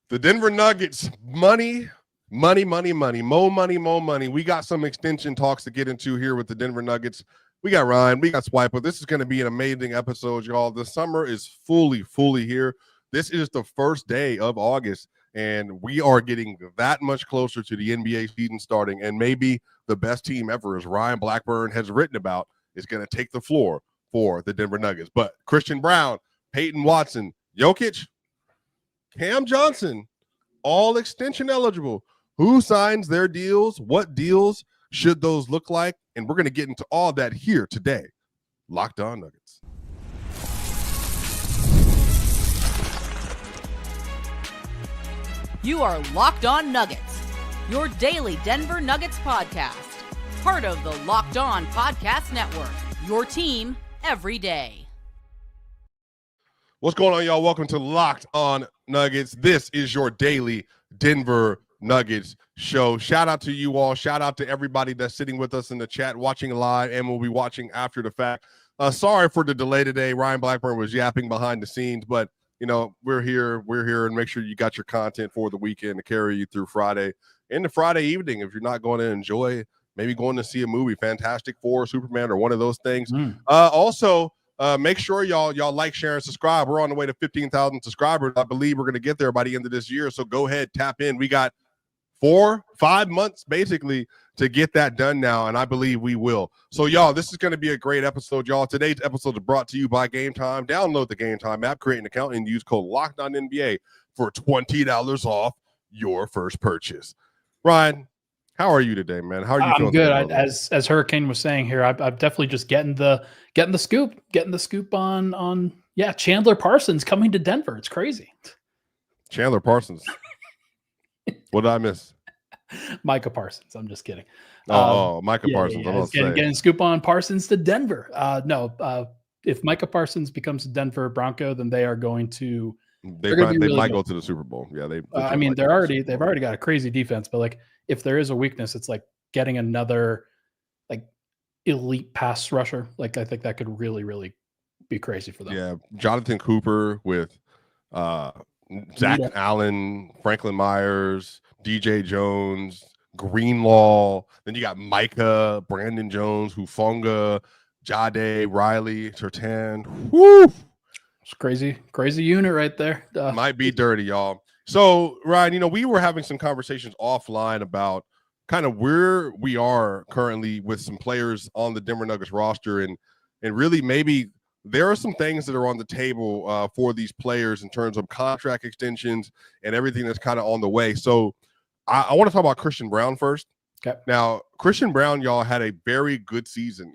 The Denver Nuggets, money. More money. We got some extension talks to get into here with the Denver Nuggets. We got Ryan, we got Swipa. This is going to be an amazing episode, y'all. The summer is fully here. This is the first day of August, and we are getting that much closer to the NBA season starting, and maybe the best team ever, as Ryan Blackburn has written about, is going to take the floor for the Denver Nuggets. But Christian Braun, Peyton Watson, Jokic, Cam Johnson, all extension eligible. Who signs their deals? What deals should those look like? And we're going to get into all that here today. Locked On Nuggets. You are Locked On Nuggets, your daily Denver Nuggets podcast. Part of the Locked On Podcast Network, your team every day. What's going on, y'all? Welcome to Locked On Nuggets. This is your daily Denver Nuggets show. Shout out to you all. Shout out to everybody that's sitting with us in the chat, watching live, and will be watching after the fact. Sorry for the delay today. Ryan Blackburn was yapping behind the scenes, but you know, we're here, and make sure you got your content for the weekend to carry you through Friday into Friday evening. If you're not going to enjoy, maybe going to see a movie, Fantastic Four, Superman, or one of those things. Also, make sure y'all like, share, and subscribe. We're on the way to 15,000 subscribers. I believe we're going to get there by the end of this year. So go ahead, tap in. We got 4-5 months basically to get that done now, and I believe we will. So y'all, this is going to be a great episode, y'all. Today's episode is brought to you by Gametime. Download the Gametime app, create an account, and use code LOCKEDONNBA for $20 off your first purchase. Ryan, how are you today, man? How are you feeling? I'm good. As Hurricane was saying here, I'm definitely just getting the scoop on Chandler Parsons coming to Denver. It's crazy. Chandler Parsons. What did I miss? Micah Parsons. I'm just kidding. Micah Parsons. Getting scoop on Parsons to Denver. If Micah Parsons becomes a Denver Bronco, then they are going to. They might go to the Super Bowl. Yeah, they've already got a crazy defense, but like if there is a weakness, it's like getting another like elite pass rusher. Like I think that could really be crazy for them. Yeah, Jonathan Cooper with Zach Allen, Franklin Myers, DJ Jones, Greenlaw. Then you got Micah, Brandon Jones, Hufonga, Jade, Riley, Sertan. Woo! It's crazy unit right there. Might be dirty, y'all. So, Ryan, we were having some conversations offline about kind of where we are currently with some players on the Denver Nuggets roster, and really maybe there are some things that are on the table for these players in terms of contract extensions and everything that's kind of on the way. So I want to talk about Christian Braun first. Okay. Now, Christian Braun, y'all, had a very good season.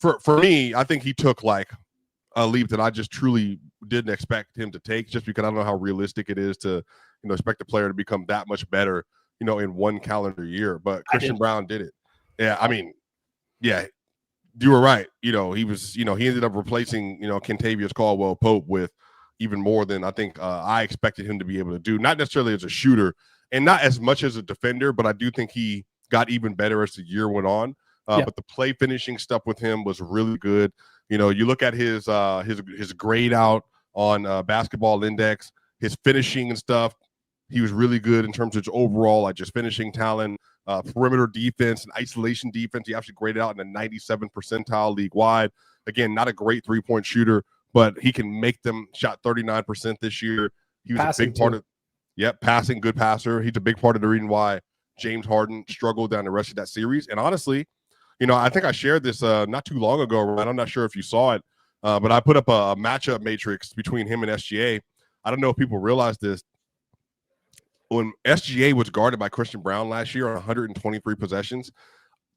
For me, I think he took like a leap that I just truly didn't expect him to take, just because I don't know how realistic it is to, expect a player to become that much better, in one calendar year. But Christian Braun did it. Yeah, I mean, yeah. You were right. He was, he ended up replacing, Kentavious Caldwell-Pope with even more than I think I expected him to be able to do. Not necessarily as a shooter and not as much as a defender, but I do think he got even better as the year went on. But the play finishing stuff with him was really good. You look at his grade out on Basketball Index, his finishing and stuff. He was really good in terms of his overall, like just finishing talent. Perimeter defense and isolation defense. He actually graded out in the 97th percentile league wide. Again, not a great three-point shooter, but he can make them. Shot 39% this year. He was passing a big part of. Passing, good passer. He's a big part of the reason why James Harden struggled down the rest of that series. And honestly, I think I shared this not too long ago, Ryan. I'm not sure if you saw it, but I put up a matchup matrix between him and SGA. I don't know if people realize this. When SGA was guarded by Christian Braun last year on 123 possessions,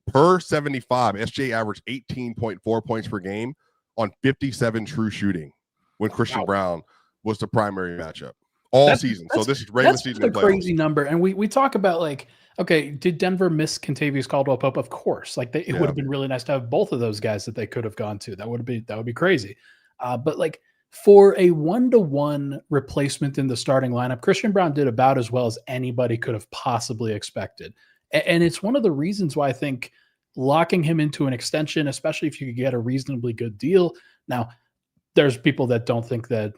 per 75, SGA averaged 18.4 points per game on 57 true shooting when Christian Braun was the primary matchup all season. So this is regular season. That's a crazy number. And we talk about like, okay, did Denver miss Kentavious Caldwell-Pope? Of course. Like it would have been really nice to have both of those guys that they could have gone to. That would be crazy. But like, for a 1-to-1 replacement in the starting lineup, Christian Braun did about as well as anybody could have possibly expected. And it's one of the reasons why I think locking him into an extension, especially if you could get a reasonably good deal. Now, there's people that don't think that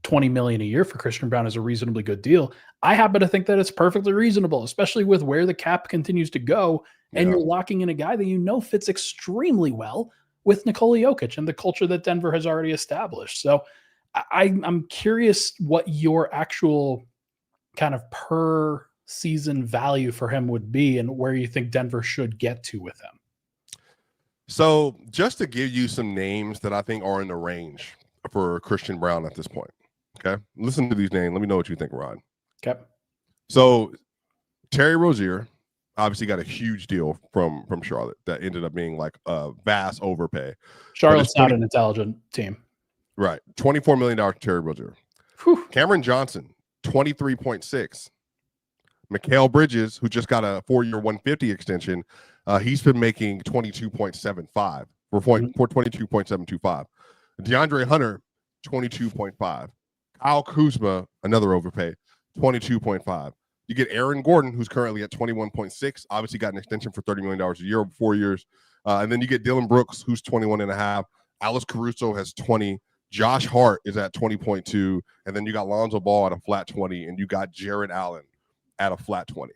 $20 million a year for Christian Braun is a reasonably good deal. I happen to think that it's perfectly reasonable, especially with where the cap continues to go. And you're locking in a guy that fits extremely well with Nikola Jokic and the culture that Denver has already established. So I'm curious what your actual kind of per season value for him would be and where you think Denver should get to with him. So just to give you some names that I think are in the range for Christian Braun at this point. Okay. Listen to these names. Let me know what you think, Ryan. Okay. So Terry Rozier obviously got a huge deal from Charlotte that ended up being like a vast overpay. Charlotte's not an intelligent team. Right. $24 million Terry Rozier. Whew. Cameron Johnson, 23.6. Mikal Bridges, who just got a 4-year 150 extension, he's been making 22.75 for 22.725. DeAndre Hunter, 22.5. Kyle Kuzma, another overpay, 22.5. You get Aaron Gordon, who's currently at 21.6, obviously got an extension for $30 million a year over 4 years. And then you get Dylan Brooks, who's 21.5. Alice Caruso has 20. Josh Hart is at 20.2. And then you got Lonzo Ball at a flat 20. And you got Jared Allen at a flat 20.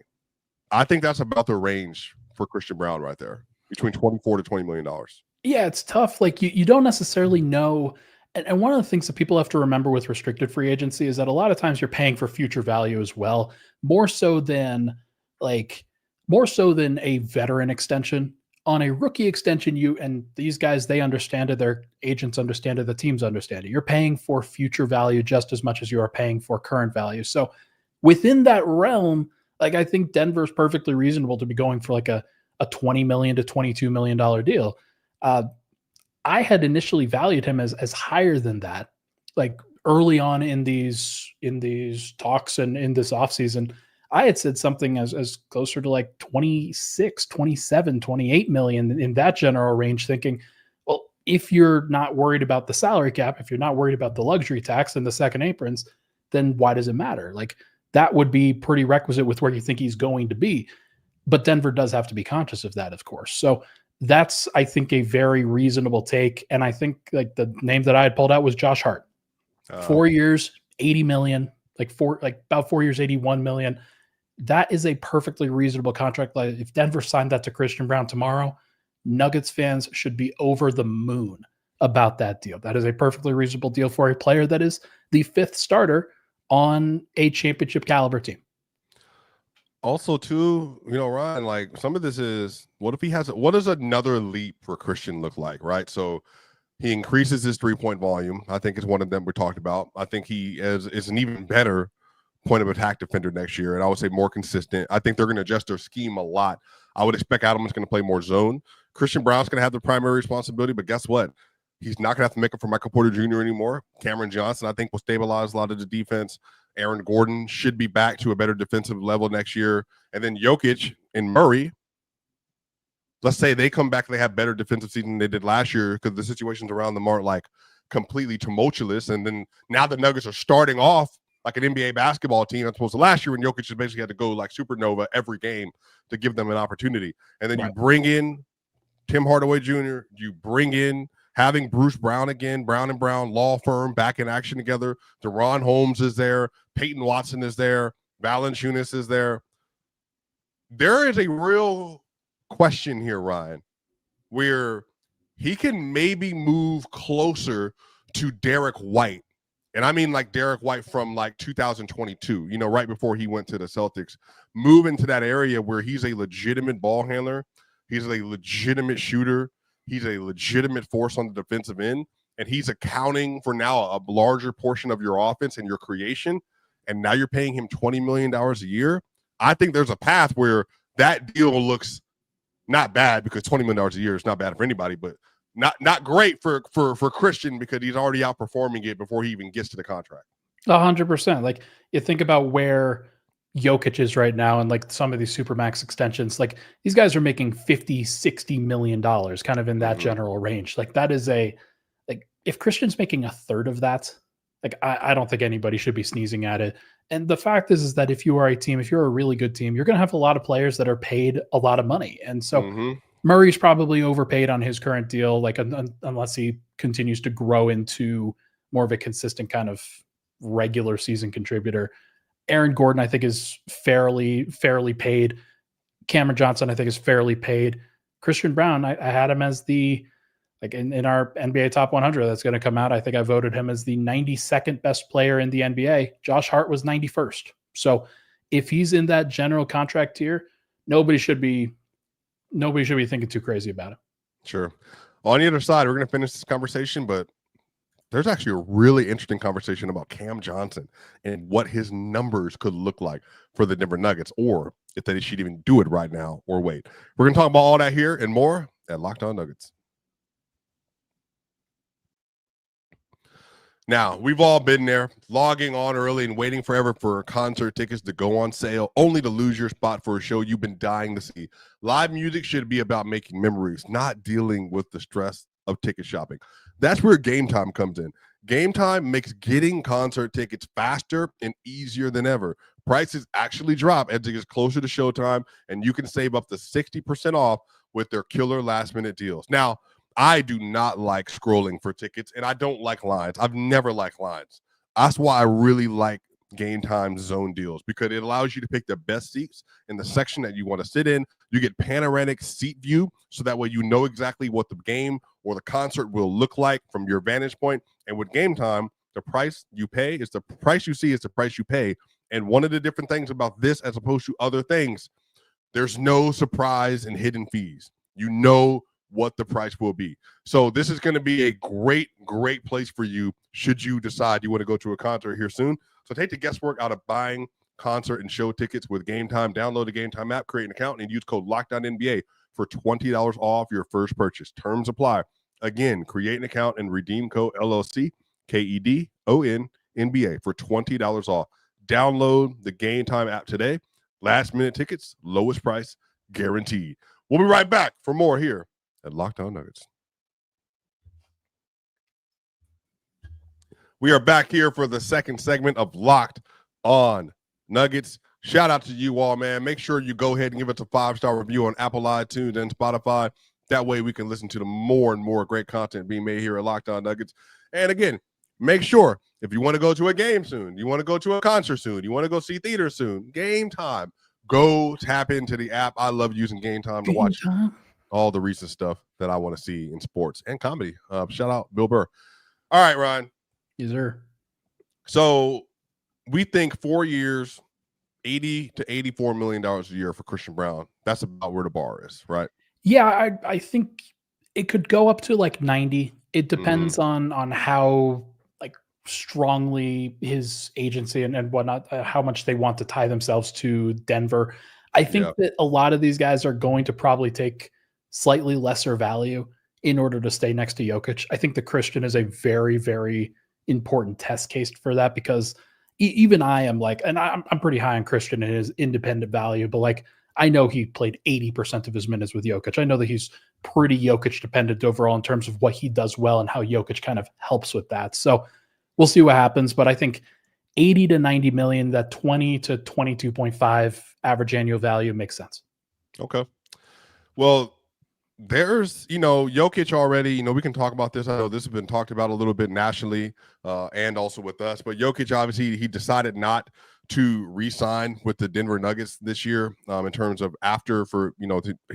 I think that's about the range for Christian Braun right there, between $24 to $20 million. Yeah, it's tough. Like you don't necessarily know. And one of the things that people have to remember with restricted free agency is that a lot of times you're paying for future value as well, more so than a veteran extension. On a rookie extension, and these guys, they understand it, their agents understand it, the teams understand it. You're paying for future value just as much as you are paying for current value. So within that realm, like I think Denver's perfectly reasonable to be going for like a $20 million to $22 million deal. I had initially valued him as higher than that, like early on in these talks and in this offseason. I had said something as closer to like 26, 27, 28 million in that general range, thinking, well, if you're not worried about the salary cap, if you're not worried about the luxury tax and the second aprons, then why does it matter? Like that would be pretty requisite with where you think he's going to be. But Denver does have to be conscious of that, of course. So that's, I think, a very reasonable take. And I think like the name that I had pulled out was Josh Hart. 4 years, 80 million, about 4 years, 81 million. That is a perfectly reasonable contract. Like if Denver signed that to Christian Braun tomorrow, Nuggets fans should be over the moon about that deal. That is a perfectly reasonable deal for a player that is the fifth starter on a championship caliber team. Also, too, Ryan, like some of this is what does another leap for Christian look like, right? So he increases his 3-point volume. I think it's one of them we talked about. I think he is an even better point of attack defender next year, and I would say more consistent. I think they're going to adjust their scheme a lot. I would expect Adams going to play more zone. Christian Brown's going to have the primary responsibility, but guess what? He's not going to have to make it for Michael Porter Jr. anymore. Cameron Johnson, I think, will stabilize a lot of the defense. Aaron Gordon should be back to a better defensive level next year. And then Jokic and Murray, let's say they come back and they have better defensive season than they did last year because the situations around them aren't like completely tumultuous. And then now the Nuggets are starting off like an NBA basketball team as opposed to last year when Jokic just basically had to go like supernova every game to give them an opportunity. And then you bring in Tim Hardaway Jr., you bring in having Bruce Brown again, Brown & Brown law firm back in action together. Deron Holmes is there. Peyton Watson is there. Valanciunas is there. There is a real question here, Ryan, where he can maybe move closer to Derek White. And I mean like Derek White from like 2022, right before he went to the Celtics, move into that area where he's a legitimate ball handler. He's a legitimate shooter. He's a legitimate force on the defensive end, and he's accounting for now a larger portion of your offense and your creation. And now you're paying him $20 million a year. I think there's a path where that deal looks not bad because $20 million a year is not bad for anybody, but not great for Christian because he's already outperforming it before he even gets to the contract. 100%. Like you think about where Jokic is right now and like some of these supermax extensions, like these guys are making $50-60 million kind of in that general range. Like that is if Christian's making a third of that, like I don't think anybody should be sneezing at it. And the fact is that if you are a team, if you're a really good team, you're going to have a lot of players that are paid a lot of money. And so Murray's probably overpaid on his current deal, like unless he continues to grow into more of a consistent kind of regular season contributor. Aaron Gordon, I think, is fairly paid. Cameron Johnson, I think, is fairly paid. Christian Braun, I had him as the, like in our NBA top 100 that's going to come out, I think I voted him as the 92nd best player in the NBA. Josh Hart was 91st. So if he's in that general contract tier, nobody should be thinking too crazy about it. Sure. On the other side, we're going to finish this conversation, but there's actually a really interesting conversation about Cam Johnson and what his numbers could look like for the Denver Nuggets, or if they should even do it right now or wait. We're going to talk about all that here and more at Locked On Nuggets. Now, we've all been there, logging on early and waiting forever for concert tickets to go on sale, only to lose your spot for a show you've been dying to see. Live music should be about making memories, not dealing with the stress of ticket shopping. That's where Gametime comes in. Gametime makes getting concert tickets faster and easier than ever. Prices actually drop as it gets closer to showtime, and you can save up to 60% off with their killer last-minute deals. Now, I do not like scrolling for tickets, and I don't like lines. I've never liked lines. That's why I really like Gametime zone deals, because it allows you to pick the best seats in the section that you want to sit in. You get panoramic seat view, so that way you know exactly what the game or the concert will look like from your vantage point. And with Gametime, the price you pay is the price you see is the price you pay. And one of the different things about this, as opposed to other things, there's no surprise and hidden fees. You know what the price will be. So this is going to be a great place for you should you decide you want to go to a concert here soon. So take the guesswork out of buying concert and show tickets with Gametime. Download the Gametime app, create an account, and use code LOCKDOWNNBA for $20 off your first purchase. Terms apply. Again, create an account and redeem code LLC KEDONNBA for $20 off. Download the Gametime app today. Last minute tickets, lowest price guaranteed. We'll be right back for more here at Locked On Nuggets. We are back here for the second segment of Locked On Nuggets. Shout out to you all, man. Make sure you go ahead and give us a 5-star review on Apple, iTunes, and Spotify. That way we can listen to the more and more great content being made here at Locked On Nuggets. And again, make sure if you want to go to a game soon, you want to go to a concert soon, you want to go see theater soon, Gametime, go tap into the app. I love using Gametime to watch all the recent stuff that I want to see in sports and comedy. Shout out Bill Burr. All right, Ryan. Yes, sir. So we think 4 years, $80 to $84 million a year for Christian Braun. That's about where the bar is, right? Yeah, I think it could go up to like 90. It depends on how like strongly his agency and whatnot, how much they want to tie themselves to Denver. I think that a lot of these guys are going to probably take slightly lesser value in order to stay next to Jokic. I think the Christian is a very, very important test case for that, because even I am like, and I'm pretty high on Christian and his independent value, but like, I know he played 80% of his minutes with Jokic. I know that he's pretty Jokic dependent overall in terms of what he does well and how Jokic kind of helps with that. So we'll see what happens, but I think 80 to 90 million, that 20 to 22.5 average annual value makes sense. Okay. Well, there's, Jokic already, we can talk about this. I know this has been talked about a little bit nationally and also with us, but Jokic, obviously, he decided not to re-sign with the Denver Nuggets this year in terms of he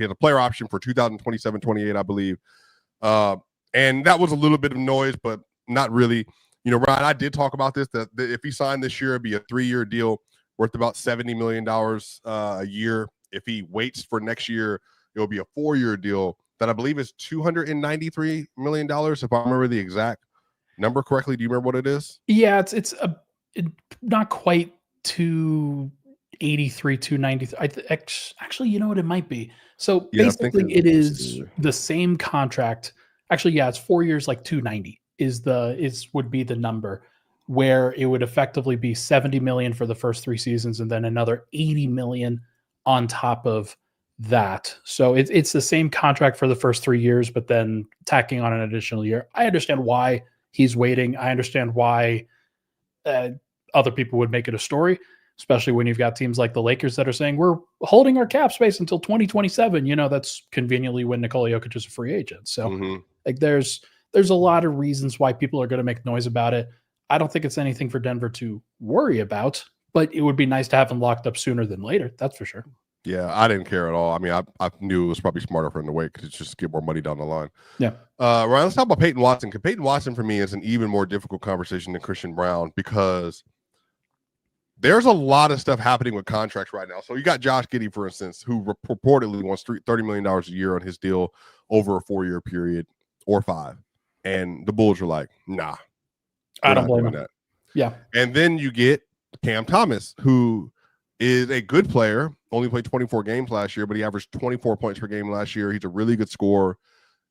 had a player option for 2027-28, I believe. And that was a little bit of noise, but not really. Ryan, I did talk about this, that if he signed this year, it'd be a 3-year deal worth about $70 million a year. If he waits for next year, it'll be a 4-year deal that I believe is $293 million, if I remember the exact number correctly. Do you remember what it is? Yeah, it's not quite 283, 293. Actually, you know what it might be. So basically, it is the same contract. Actually, yeah, it's 4 years, like 290 would be the number, where it would effectively be 70 million for the first 3 seasons and then another 80 million on top of that. So it's the same contract for the first 3 years, but then tacking on an additional year. I understand why he's waiting. I understand why other people would make it a story, especially when you've got teams like the Lakers that are saying we're holding our cap space until 2027. That's conveniently when Nikola Jokic is a free agent. So like there's a lot of reasons why people are going to make noise about it. I don't think it's anything for Denver to worry about, but it would be nice to have him locked up sooner than later. That's for sure. Yeah, I didn't care at all. I mean, I knew it was probably smarter for him to wait because it's just get more money down the line. Yeah. Ryan, let's talk about Peyton Watson. Because Peyton Watson for me is an even more difficult conversation than Christian Braun because there's a lot of stuff happening with contracts right now. So you got Josh Giddey, for instance, who reportedly wants $30 million a year on his deal over a 4-year period or 5. And the Bulls are like, nah. I don't blame him. That. Yeah. And then you get Cam Thomas, who is a good player, only played 24 games last year, but he averaged 24 points per game last year. He's a really good scorer.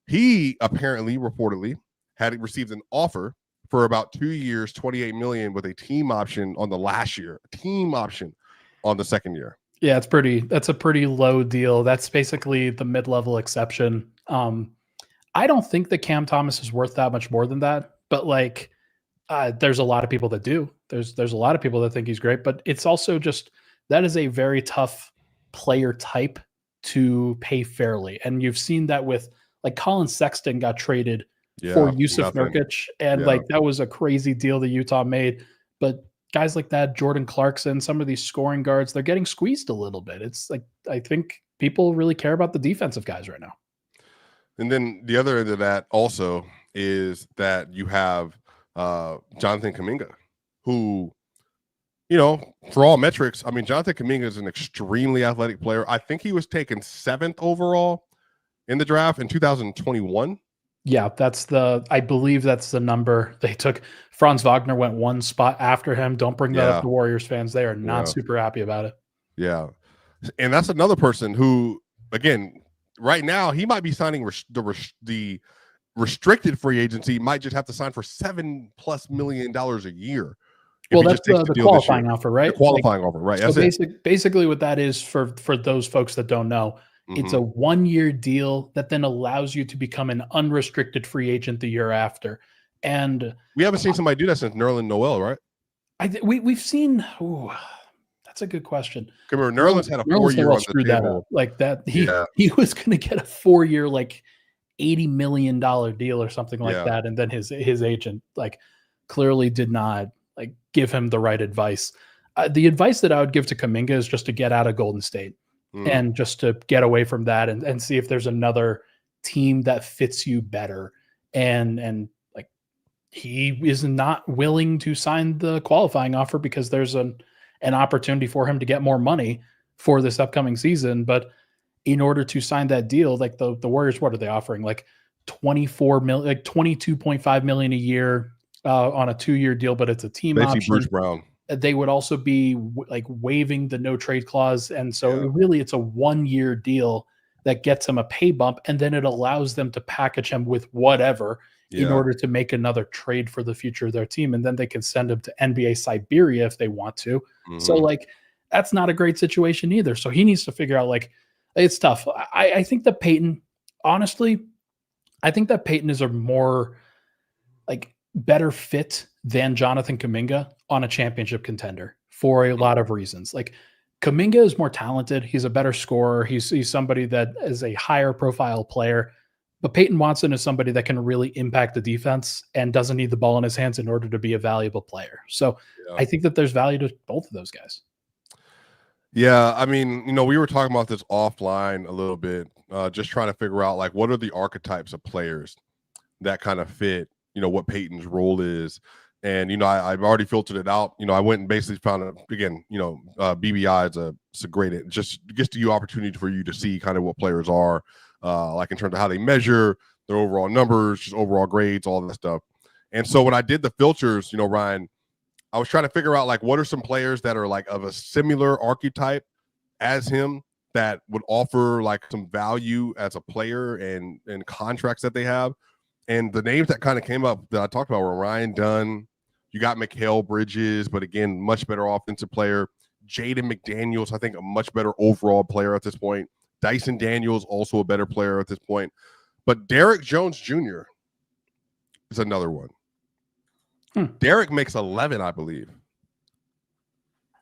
He apparently, reportedly, had received an offer for about 2 years, $28 million with a team option on the last year, team option on the second year. Yeah, that's a pretty low deal. That's basically the mid-level exception. I don't think that Cam Thomas is worth that much more than that, but like there's a lot of people that do. There's a lot of people that think he's great, but it's also just that is a very tough player type to pay fairly. And you've seen that with like Colin Sexton got traded for Yusuf Nurkic, and like that was a crazy deal that Utah made. But guys like that, Jordan Clarkson, some of these scoring guards, they're getting squeezed a little bit. It's like I think people really care about the defensive guys right now. And then the other end of that also is that you have Jonathan Kuminga, who, you know, for all metrics, I mean, Jonathan Kuminga is an extremely athletic player. I think he was taken 7th overall in the draft in 2021. Yeah, I believe that's the number they took. Franz Wagner went 1 spot after him. Don't bring that up to Warriors fans. They are not super happy about it. Yeah. And that's another person who, again, right now, he might be signing the restricted free agency, might just have to sign for $7+ million a year. Well, that's the qualifying offer, right? The qualifying offer, right? So basically what that is for those folks that don't know, it's a 1-year deal that then allows you to become an unrestricted free agent the year after. And we haven't seen somebody do that since Nerlens Noel, right? We've seen. Ooh, that's a good question. Remember, Nerlens had a 4-year on the table. Like that. He was going to get a 4-year, like $80 million deal or something like that, and then his agent like clearly did not like give him the right advice. The advice that I would give to Kuminga is just to get out of Golden State. And just to get away from that and see if there's another team that fits you better. And like he is not willing to sign the qualifying offer because there's an opportunity for him to get more money for this upcoming season. But in order to sign that deal, like the Warriors, what are they offering? Like 24 million, like 22.5 million a year on a 2-year deal, but it's a team basically option. Bruce Brown. They would also be like waiving the no trade clause. And so really it's a 1-year deal that gets him a pay bump. And then it allows them to package him with whatever in order to make another trade for the future of their team. And then they can send him to NBA Siberia if they want to. So like, that's not a great situation either. So he needs to figure out, like, it's tough. I think that Peyton, honestly, I think that Peyton is a more like better fit than Jonathan Kuminga on a championship contender for a lot of reasons. Like Kuminga is more talented. He's a better scorer. He's somebody that is a higher profile player, but Peyton Watson is somebody that can really impact the defense and doesn't need the ball in his hands in order to be a valuable player. So I think that there's value to both of those guys. Yeah. I mean, you know, we were talking about this offline a little bit, just trying to figure out like, what are the archetypes of players that kind of fit, you know, what Peyton's role is. And, you know, I've already filtered it out. You know, I went and basically found again, you know, BBI it's a great, it just gives you opportunity for you to see kind of what players are, like in terms of how they measure their overall numbers, just overall grades, all that stuff. And so when I did the filters, you know, Ryan, I was trying to figure out like, what are some players that are like of a similar archetype as him that would offer like some value as a player and contracts that they have. And the names that kind of came up that I talked about were Ryan Dunn. You got Mikal Bridges, but again, much better offensive player. Jaden McDaniels, I think a much better overall player at this point. Dyson Daniels, also a better player at this point. But Derek Jones Jr. is another one. Derek makes 11, I believe.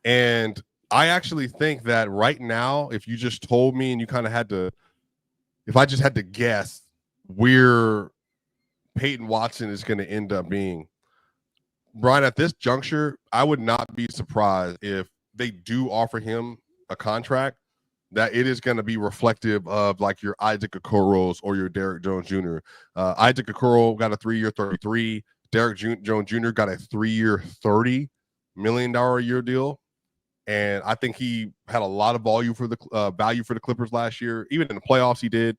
And I actually think that right now, if you just told me and you kind of had to, if I just had to guess where Peyton Watson is going to end up being, Brian, at this juncture, I would not be surprised if they do offer him a contract that it is going to be reflective of like your Isaac Okoro's or your Derek Jones Jr. Isaac Okoro got a 3-year 33. Derek Jones Jr. got a 3-year $30 million a year deal. And I think he had a lot of value for the Clippers last year. Even in the playoffs, he did.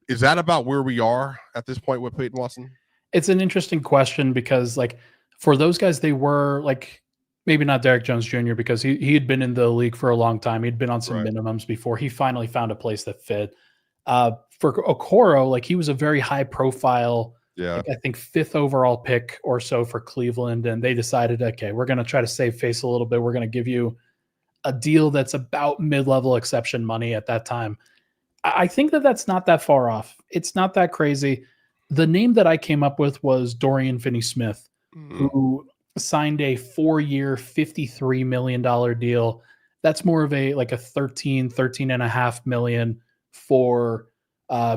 Is that about where we are at this point with Peyton Watson? It's an interesting question because, like, for those guys, they were like, maybe not Derek Jones Jr. because he had been in the league for a long time. He'd been on some minimums before. He finally found a place that fit. For Okoro, like, he was a very high profile, like, I think 5th overall pick or so for Cleveland. And they decided, okay, we're going to try to save face a little bit. We're going to give you a deal that's about mid-level exception money at that time. I think that that's not that far off. It's not that crazy. The name that I came up with was Dorian Finney-Smith, who signed a 4-year, $53 million deal. That's more of a like a 13.5 million for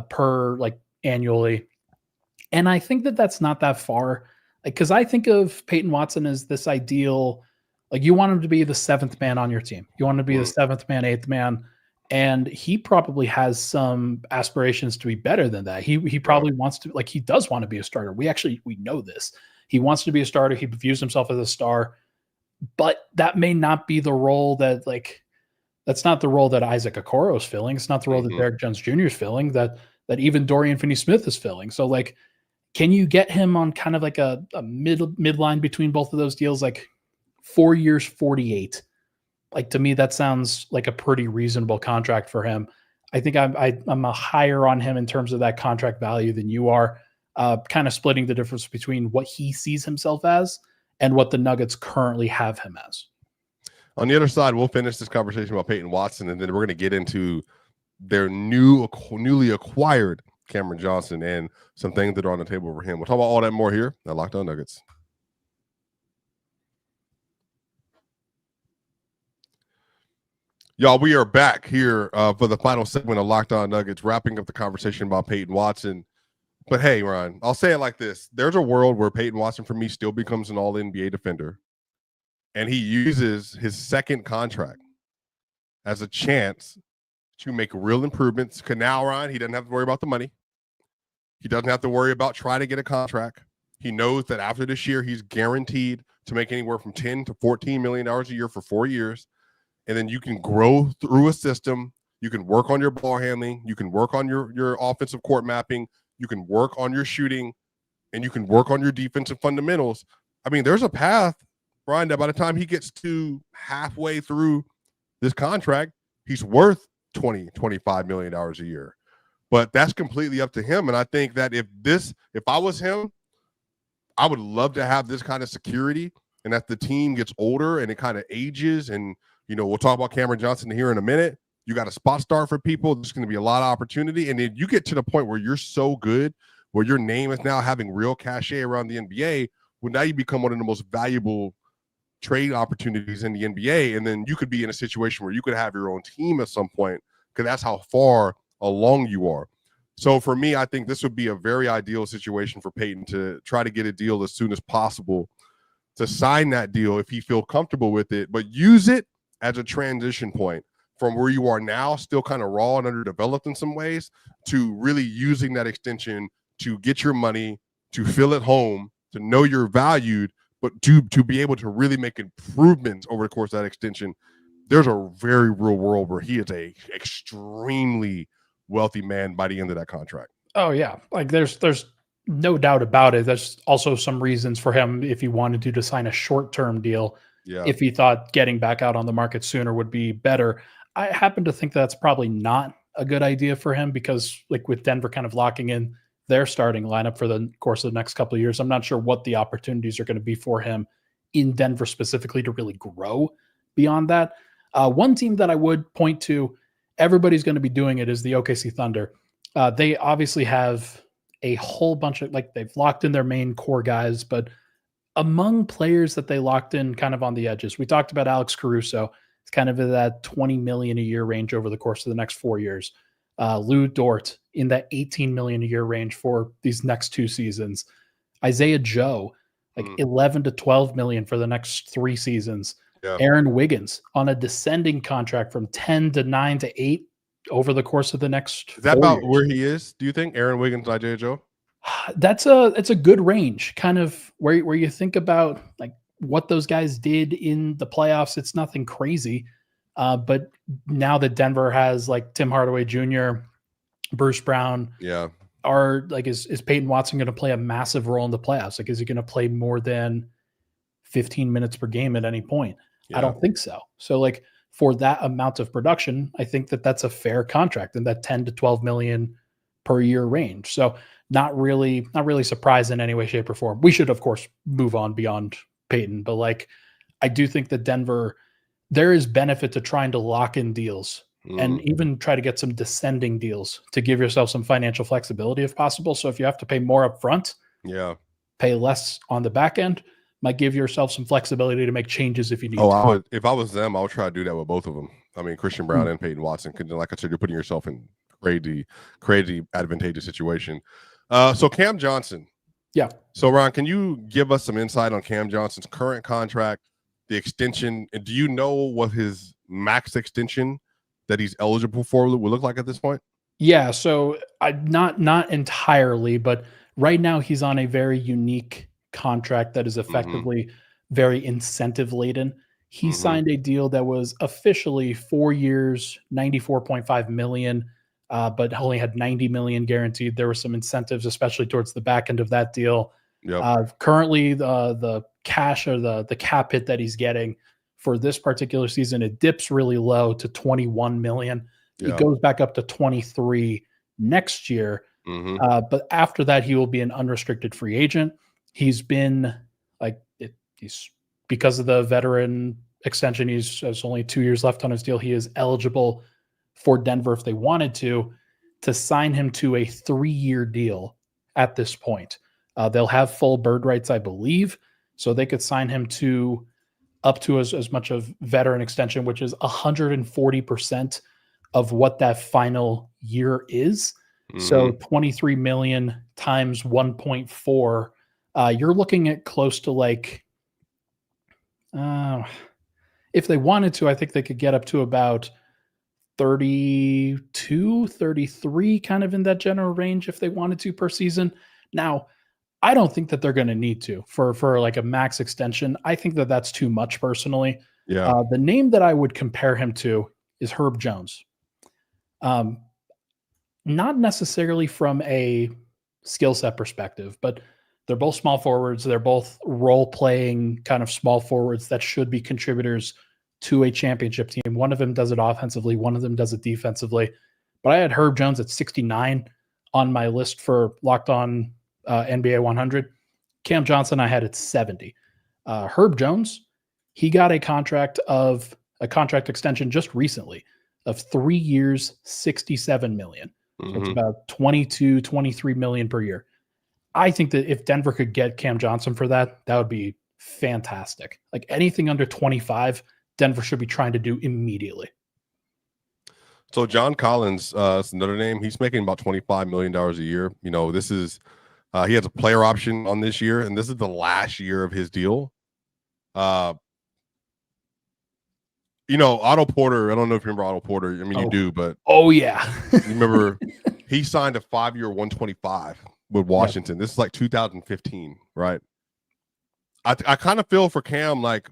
per like annually. And I think that that's not that far, because I think of Peyton Watson as this ideal, like, you want him to be the 7th man on your team. You want him to be the 7th man, 8th man. And he probably has some aspirations to be better than that. He probably wants to, like, he does want to be a starter. We know this. He wants to be a starter. He views himself as a star, but that may not be the role that, like, that's not the role that Isaac Okoro is filling. It's not the role that Derek Jones Jr. is filling, that even Dorian Finney-Smith is filling. So, like, can you get him on kind of like a midline between both of those deals? Like 4 years, 48. Like, to me, that sounds like a pretty reasonable contract for him. I think I'm a higher on him in terms of that contract value than you are, kind of splitting the difference between what he sees himself as and what the Nuggets currently have him as. On the other side, we'll finish this conversation about Peyton Watson, and then we're going to get into their newly acquired Cameron Johnson and some things that are on the table for him. We'll talk about all that more here at Locked On Nuggets. Y'all, we are back here for the final segment of Locked On Nuggets, wrapping up the conversation about Peyton Watson. But hey, Ryan, I'll say it like this. There's a world where Peyton Watson, for me, still becomes an all-NBA defender, and he uses his second contract as a chance to make real improvements. Because now, Ryan, he doesn't have to worry about the money. He doesn't have to worry about trying to get a contract. He knows that after this year, he's guaranteed to make anywhere from $10 to $14 million a year for 4 years. And then you can grow through a system. You can work on your ball handling. You can work on your offensive court mapping. You can work on your shooting, and you can work on your defensive fundamentals. I mean, there's a path, Brian, that by the time he gets to halfway through this contract, he's worth $20, $25 million a year. But that's completely up to him. And I think that if I was him, I would love to have this kind of security. And as the team gets older and it kind of ages, and we'll talk about Cameron Johnson here in a minute. You got a spot start for people. There's going to be a lot of opportunity. And then you get to the point where you're so good, where your name is now having real cachet around the NBA, well, now you become one of the most valuable trade opportunities in the NBA. And then you could be in a situation where you could have your own team at some point, because that's how far along you are. So for me, I think this would be a very ideal situation for Peyton to try to get a deal as soon as possible, to sign that deal if he feels comfortable with it, but use it as a transition point from where you are now, still kind of raw and underdeveloped in some ways, to really using that extension to get your money, to feel at home, to know you're valued, but to be able to really make improvements over the course of that extension. There's a very real world where he is a extremely wealthy man by the end of that contract. Oh yeah. Like there's no doubt about it. There's also some reasons for him, if he wanted to sign a short-term deal, if he thought getting back out on the market sooner would be better. I happen to think that's probably not a good idea for him, because like with Denver kind of locking in their starting lineup for the course of the next couple of years, I'm not sure what the opportunities are going to be for him in Denver specifically to really grow beyond that. One team that I would point to, everybody's going to be doing it, is the OKC Thunder. They obviously have a whole bunch of, like, they've locked in their main core guys, but among players that they locked in kind of on the edges, we talked about Alex Caruso. It's kind of in that $20 million a year range over the course of the next 4 years. Lou Dort in that $18 million a year range for these next 2 seasons. Isaiah Joe like 11 to 12 million for the next 3 seasons. Yeah. Aaron Wiggins on a descending contract from 10 to 9 to 8 over the course of the next. Is that about years. where he is? Do you think Aaron Wiggins, Isaiah Joe? It's a good range, kind of where you think about like what those guys did in the playoffs. It's nothing crazy, but now that Denver has like Tim Hardaway Jr., Bruce Brown, are like is Peyton Watson going to play a massive role in the playoffs? Like, is he going to play more than 15 minutes per game at any point? I don't think so. So like for that amount of production, I think that that's a fair contract in that 10 to 12 million per year range. So not really surprised in any way, shape, or form. We should, of course, move on beyond Peyton, but like I do think that Denver, there is benefit to trying to lock in deals and even try to get some descending deals to give yourself some financial flexibility if possible. So if you have to pay more up front, pay less on the back end, might give yourself some flexibility to make changes if you need to. If I was them, I would try to do that with both of them. I mean, Christian Braun and Peyton Watson, because like I said, you're putting yourself in crazy advantageous situation. So Cam Johnson. Yeah. So Ron, can you give us some insight on Cam Johnson's current contract, the extension, and do you know what his max extension that he's eligible for will look like at this point? Yeah. So not entirely, but right now he's on a very unique contract that is effectively very incentive laden. He signed a deal that was officially 4 years, 94.5 million. But only had 90 million guaranteed. There were some incentives, especially towards the back end of that deal. Currently, the cash or the cap hit that he's getting for this particular season, it dips really low to 21 million. It goes back up to 23 next year. But after that, he will be an unrestricted free agent. He's been he's because of the veteran extension, there's only 2 years left on his deal. He is eligible for Denver, if they wanted to sign him to a 3-year deal at this point. They'll have full bird rights, I believe, so they could sign him to up to as much of veteran extension, which is 140% of what that final year is. So 23 million times 1.4, you're looking at close to like, if they wanted to, I think they could get up to about 32, 33, kind of in that general range if they wanted to per season. Now, I don't think that they're going to need to for like a max extension. I think that that's too much personally. The name that I would compare him to is Herb Jones. Not necessarily from a skill set perspective, but they're both small forwards. They're both role-playing kind of small forwards that should be contributors to a championship team. One of them does it offensively. One of them does it defensively. But I had Herb Jones at 69 on my list for Locked On NBA 100. Cam Johnson I had at 70. Herb Jones, he got a contract extension just recently of 3 years, 67 million. So it's about 22, 23 million per year. I think that if Denver could get Cam Johnson for that would be fantastic. Like anything under 25, Denver should be trying to do immediately. So John Collins, is another name. He's making about $25 million a year. You know, this is he has a player option on this year, and this is the last year of his deal. You know, Otto Porter, I don't know if you remember Otto Porter. I mean, you do, but yeah. You remember he signed a 5-year 125 with Washington. This is like 2015, right? I kind of feel for Cam, like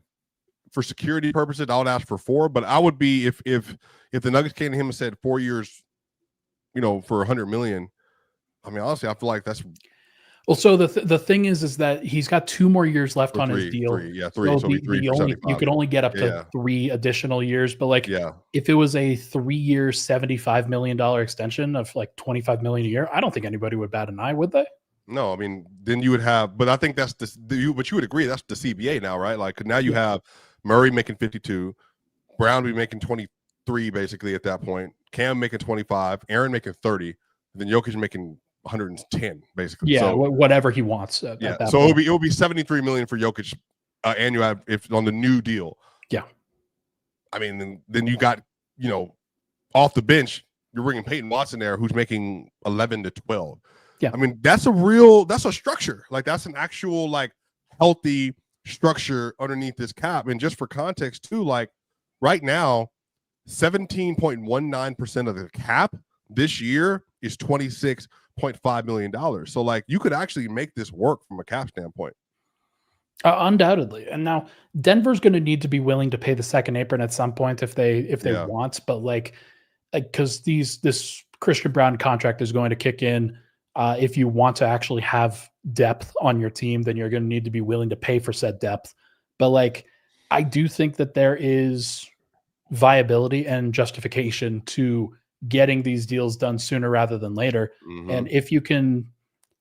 for security purposes, I would ask for 4, but I would be if the Nuggets came to him and said 4 years, you know, for 100 million. I mean, honestly, I feel like that's well. So the thing is that he's got 2 more years left on his deal. 3. So you could only get up to 3 additional years. But like, if it was a 3-year, $75 million extension of like $25 million a year, I don't think anybody would bat an eye, would they? No, I mean, then you would have, but I think that's but you would agree that's the CBA now, right? Like now you have Murray making 52, Brown be making 23 basically at that point, Cam making 25, Aaron making 30, and then Jokic making 110 basically. Yeah, so, whatever he wants. At that so point. it will be 73 million for Jokic annual if on the new deal. Yeah, I mean, then you got, you know, off the bench, you're bringing Peyton Watson there, who's making 11 to 12. Yeah, I mean, that's a structure. Like that's an actual like healthy structure underneath this cap. And just for context too, like right now, 17.19% of the cap this year is $26.5 million. So like you could actually make this work from a cap standpoint. Undoubtedly. And now Denver's going to need to be willing to pay the second apron at some point if they want, but like because this Christian Braun contract is going to kick in. If you want to actually have depth on your team, then you're going to need to be willing to pay for said depth. But like, I do think that there is viability and justification to getting these deals done sooner rather than later. Mm-hmm. And if you can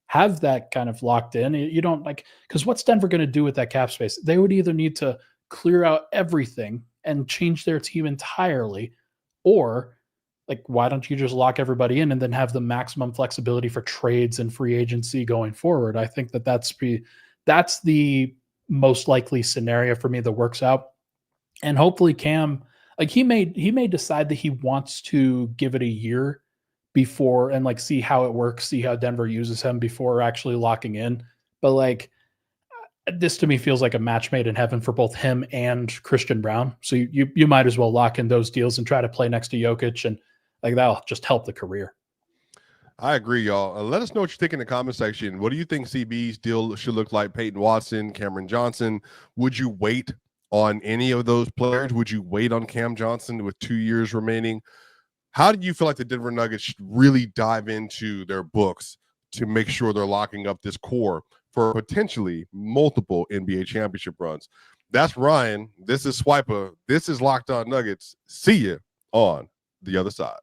have that kind of locked in, you don't like, because what's Denver going to do with that cap space? They would either need to clear out everything and change their team entirely, or like, why don't you just lock everybody in and then have the maximum flexibility for trades and free agency going forward? I think that that's the most likely scenario for me that works out. And hopefully Cam, like he may decide that he wants to give it a year before and like see how it works, see how Denver uses him before actually locking in. But like this to me feels like a match made in heaven for both him and Christian Braun. So you might as well lock in those deals and try to play next to Jokic, and like that'll just help the career. I agree, y'all. Let us know what you think in the comment section. What do you think CB's deal should look like? Peyton Watson, Cameron Johnson. Would you wait on any of those players? Would you wait on Cam Johnson with 2 years remaining? How do you feel like the Denver Nuggets should really dive into their books to make sure they're locking up this core for potentially multiple NBA championship runs? That's Ryan. This is Swipa. This is Locked On Nuggets. See you on the other side.